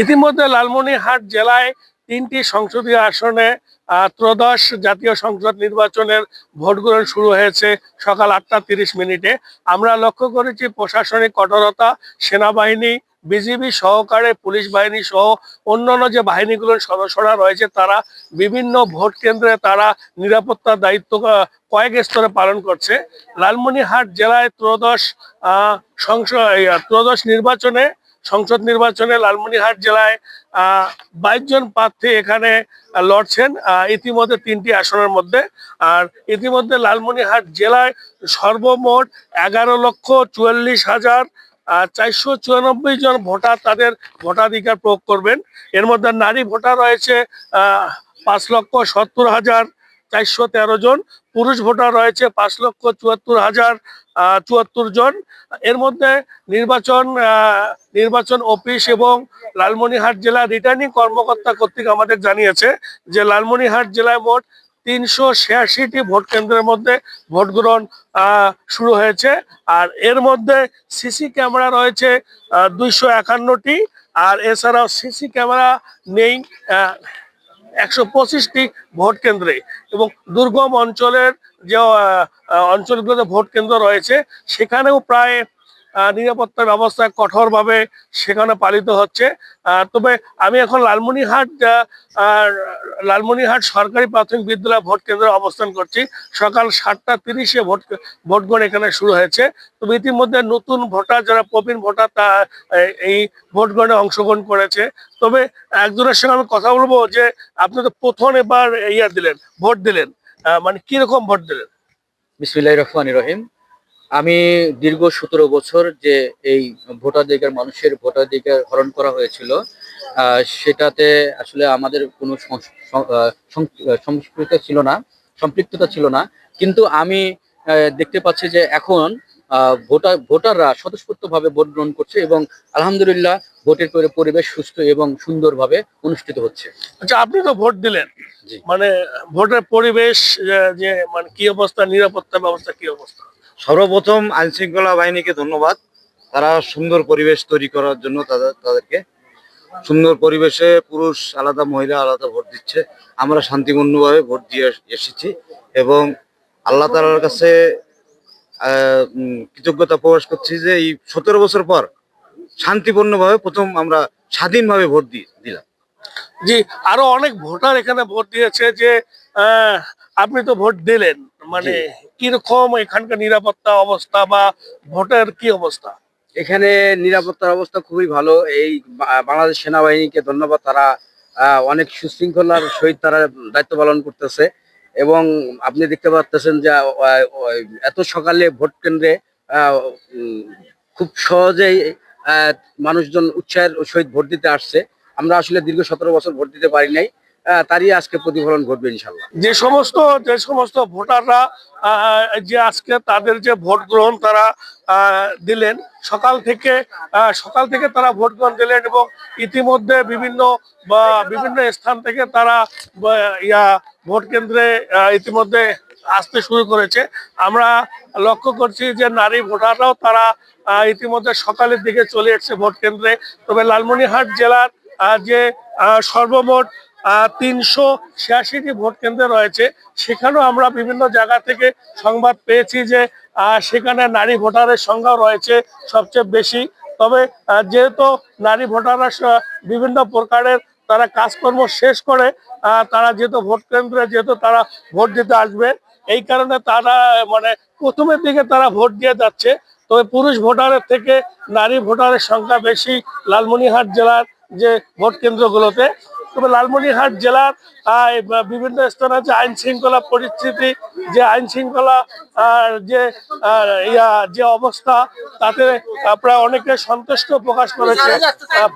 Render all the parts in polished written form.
ইতিমধ্যে লালমনিরহাট জেলায় ৩টি সংসদীয় আসনে ত্রয়োদশ জাতীয় সংসদ নির্বাচনের ভোট গ্রহণ শুরু হয়েছে সকাল ৮টা ৩০ মিনিটে। আমরা লক্ষ্য করেছি প্রশাসনিক কঠোরতা, সেনাবাহিনী, বিজিবি সহকারে পুলিশ বাহিনী সহ অন্যান্য যে বাহিনীগুলোর সদস্যরা রয়েছে তারা বিভিন্ন ভোট কেন্দ্রে তারা নিরাপত্তার দায়িত্ব কয়েক স্তরে পালন করছে। লালমনিরহাট জেলায় ত্রয়োদশ সংসদ নির্বাচনে লালমনিরহাট জেলায় 22 জন প্রার্থী এখানে লড়ছেন ইতিমধ্যে 3টি আসনের মধ্যে। আর ইতিমধ্যে লালমনিরহাট জেলায় সর্বমোট 11,44,494 জন ভোটার তাদের ভোটাধিকার প্রয়োগ করবেন। এর মধ্যে নারী ভোটার রয়েছে 5,70,413 জন, পুরুষ ভোটার রয়েছে 5,74,074 জন। এর মধ্যে নির্বাচন অফিস এবং লালমনিরহাট জেলা রিটার্নিং কর্মকর্তা কর্তৃক আমাদের জানিয়েছে যে লালমনিরহাট জেলায় মোট 386টি ভোট কেন্দ্রের মধ্যে ভোট গ্রহণ শুরু হয়েছে। আর এর মধ্যে সিসি ক্যামেরা রয়েছে 251টি। আর এছাড়াও সিসি ক্যামেরা নেই 125টি ভোট কেন্দ্রে। এবং দুর্গম অঞ্চলের যে অঞ্চলগুলোতে ভোট কেন্দ্র রয়েছে সেখানেও প্রায় নিরাপত্তা ব্যবস্থা কঠোরভাবে সেখানে পালিত হচ্ছে। তবে আমি এখন লালমনিরহাট সরকারি প্রাথমিক বিদ্যালয় ভোট কেন্দ্রে অবস্থান করছি। সকাল 7টা 30-এ ভোট গ্রহণ এখানে শুরু হয়েছে। তবে ইতিমধ্যে নতুন ভোটার যারা প্রবীণ ভোটার তা এই ভোট গ্রহণে অংশগ্রহণ করেছে। তবে একজনের সঙ্গে আমি কথা বলবো যে আপনি তো প্রথম এবার ভোট দিলেন, মানে কিরকম ভোট দিলেন? বিসমিল্লাহির রহমানির রহিম। আমি দীর্ঘ 17 বছর যে এই ভোটাধিকার মানুষের ভোটাধিকার হরণ করা হয়েছিল, সেটাতে আসলে আমাদের কোনো সম্পৃক্ততা ছিল না। কিন্তু আমি দেখতে পাচ্ছি যে এখন ভোটাররা স্বতঃস্ফূর্তভাবে ভোট গ্রহণ করছে এবং আলহামদুলিল্লাহ ভোটের পরিবেশ সুস্থ এবং সুন্দরভাবে অনুষ্ঠিত হচ্ছে। আচ্ছা, আপনি তো ভোট দিলেন, জি। মানে ভোটের পরিবেশ যে মানে কি অবস্থা, নিরাপত্তা ব্যবস্থা কি অবস্থা? সর্বপ্রথম আইন শৃঙ্খলা বাহিনীকে ধন্যবাদ। তারা সুন্দর পরিবেশ তৈরি করার জন্য তাদেরকে সুন্দর পরিবেশে পুরুষ আলাদা মহিলা আলাদা ভোট দিচ্ছে। আমরা শান্তিপূর্ণভাবে ভোট দিয়ে এসেছি এবং আল্লাহ তাআলার কাছে কৃতজ্ঞতা প্রকাশ করছি যে এই 17 বছর পর শান্তিপূর্ণভাবে প্রথম আমরা স্বাধীনভাবে ভোট দিলাম। জি, আরো অনেক ভোটার এখানে ভোট দিয়েছে যে আপনি তো ভোট দিলেন, মানে কিরকম এখানকার নিরাপত্তা অবস্থা বা ভোটের কি অবস্থা? এখানে নিরাপত্তার অবস্থা খুবই ভালো। এই বাংলাদেশ সেনাবাহিনীকে ধন্যবাদ। তারা অনেক সুশৃঙ্খলার সহিত তারা দায়িত্ব পালন করতেছে এবং আপনি দেখতে পাচ্ছেন যে এত সকালে ভোট কেন্দ্রে খুব সহজেই মানুষজন উৎসাহের সহিত ভোট দিতে আসছে। আমরা আসলে দীর্ঘ 17 বছর ভোট দিতে পারি নাই, তারই আজকে প্রতিফলন ঘটবে ইনশাল্লাহ। যে সমস্ত ভোটাররা যে আজকে তাদের যে ভোট গ্রহণ তারা দিলেন, সকাল থেকে তারা ভোট গ্রহণ দিলেন এবং ইতিমধ্যে বিভিন্ন স্থান থেকে তারা ভোট কেন্দ্রে ইতিমধ্যে আসতে শুরু করেছে। আমরা লক্ষ্য করছি যে নারী ভোটাররাও তারা ইতিমধ্যে সকালের দিকে চলে এসেছে ভোট কেন্দ্রে। তবে লালমনিরহাট জেলার যে সর্বমোট 386টি ভোট কেন্দ্র রয়েছে সেখানেও আমরা বিভিন্ন জায়গা থেকে সংবাদ পেয়েছি যে সেখানে নারী ভোটারের সংখ্যাও রয়েছে সবচেয়ে বেশি। তবে যেহেতু নারী ভোটাররা বিভিন্ন প্রকারের তারা কাজকর্ম শেষ করে তারা যেহেতু তারা ভোট দিতে আসবে, এই কারণে তারা মানে প্রথমের দিকে তারা ভোট দিয়ে যাচ্ছে। তবে পুরুষ ভোটারের থেকে নারী ভোটারের সংখ্যা বেশি লালমনিরহাট জেলার যে ভোট কেন্দ্রগুলোতে। তবে লালমনিরহাট জেলার বিভিন্ন স্থানে যে আইন শৃঙ্খলা পরিস্থিতি, যে আইন শৃঙ্খলা যে অবস্থা, তাতে প্রায় অনেকে সন্তুষ্ট প্রকাশ করেছে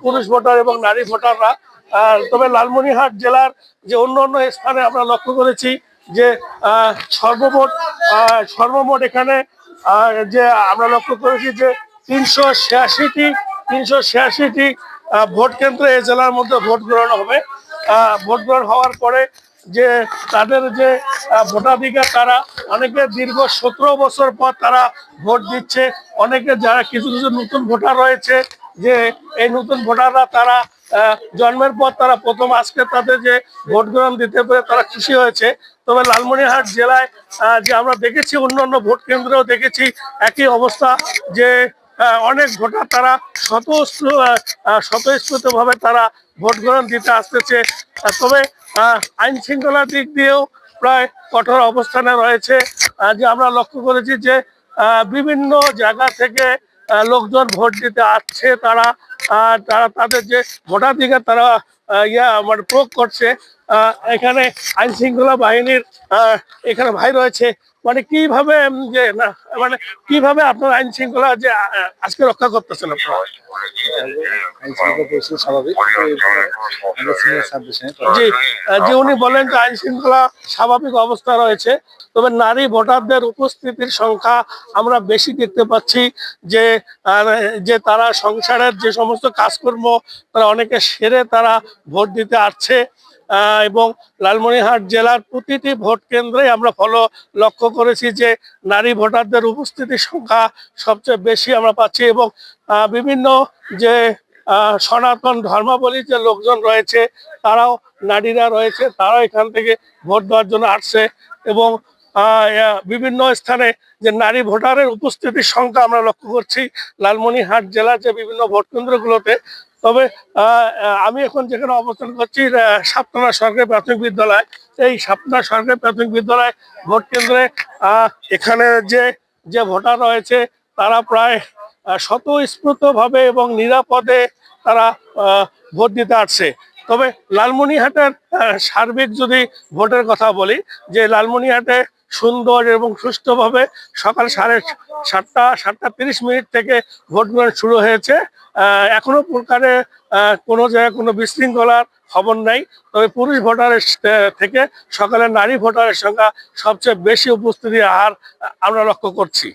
পুরুষ ভোটার এবং নারী ভোটাররা। তবে লালমনিরহাট জেলার যে অন্য স্থানে আমরা লক্ষ্য করেছি যে সর্বমোট এখানে যে আমরা লক্ষ্য করেছি যে 386টি ভোট কেন্দ্র এই জেলার মধ্যে ভোট গ্রহণ হবে। ভোট গ্রহণ হওয়ার পরে যে তাদের যে ভোটাধিকার, তারা অনেকে দীর্ঘ 17 বছর পর তারা ভোট দিচ্ছে। অনেকে যারা কিছু নতুন ভোটার রয়েছে যে এই নতুন ভোটাররা তারা জন্মের পর তারা প্রথম আজকে তাদের যে ভোট গ্রহণ দিতে পেরে তারা খুশি হয়েছে। তবে লালমনিরহাট জেলায় যে আমরা দেখেছি অন্যান্য ভোট কেন্দ্রেও দেখেছি একই অবস্থা, যে অনেক ভোটার তারা স্বতঃস্ফূর্ত ভাবে তারা ভোট গ্রহণ দিতে আসতেছে। তবে আইন শৃঙ্খলার দিক দিয়েও প্রায় কঠোর অবস্থানে রয়েছে। যে আমরা লক্ষ্য করেছি যে বিভিন্ন জায়গা থেকে লোকজন ভোট দিতে আসছে, তারা তারা তাদের যে ভোটাধিকার তারা মানে প্রয়োগ করছে। এখানে আইন শৃঙ্খলা বাহিনীর এখানে ভাই রয়েছে, মানে কিভাবে যে না মানে কিভাবে আপনার আইন শৃঙ্খলা যে আজকে রক্ষা করতেছেন আপনারা? জি, যে উনি বলেন যে আইন শৃঙ্খলা স্বাভাবিক অবস্থা রয়েছে, তবে নারী ভোটারদের উপস্থিতির সংখ্যা আমরা বেশি দেখতে পাচ্ছি। যে যে তারা সংসারের যে সমস্ত কাজকর্ম তারা অনেকে সেরে তারা ভোট দিতে আসছে। এবং লালমনিরহাট জেলার প্রতিটি ভোট কেন্দ্রে আমরা লক্ষ্য করেছি যে নারী ভোটারদের উপস্থিতির সংখ্যা সবচেয়ে বেশি আমরা পাচ্ছি। এবং বিভিন্ন যে সনাতন ধর্মাবলী যে লোকজন রয়েছে, তারাও নারীরা রয়েছে, তারাও এখান থেকে ভোট দেওয়ার জন্য আসছে। এবং বিভিন্ন স্থানে যে নারী ভোটারের উপস্থিতির সংখ্যা আমরা লক্ষ্য করছি লালমনিরহাট জেলার যে বিভিন্ন ভোট কেন্দ্রগুলোতে। তবে আমি এখন যেখানে অবস্থান করছি সাপনা সরকারি প্রাথমিক বিদ্যালয়, এই সাপনা সরকারি প্রাথমিক বিদ্যালয় ভোট কেন্দ্রে এখানে যে ভোটার রয়েছে তারা প্রায় স্বতঃস্ফূর্তভাবে এবং নিরাপদে তারা ভোট দিতে আসছে। তবে লালমনিরহাটের সার্বিক যদি ভোটের কথা বলি, যে লালমনিরহাটে সুন্দর এবং সুষ্ঠুভাবে সকাল 7:30 থেকে ভোট গ্রহণ শুরু হয়েছে। এখনো প্রকারে কোনো জায়গায় কোনো বিশৃঙ্খলার খবর নাই। তবে পুরুষ ভোটারের থেকে সকালে নারী ভোটারের সংখ্যা সবচেয়ে বেশি উপস্থিতির হার আমরা লক্ষ্য করছি।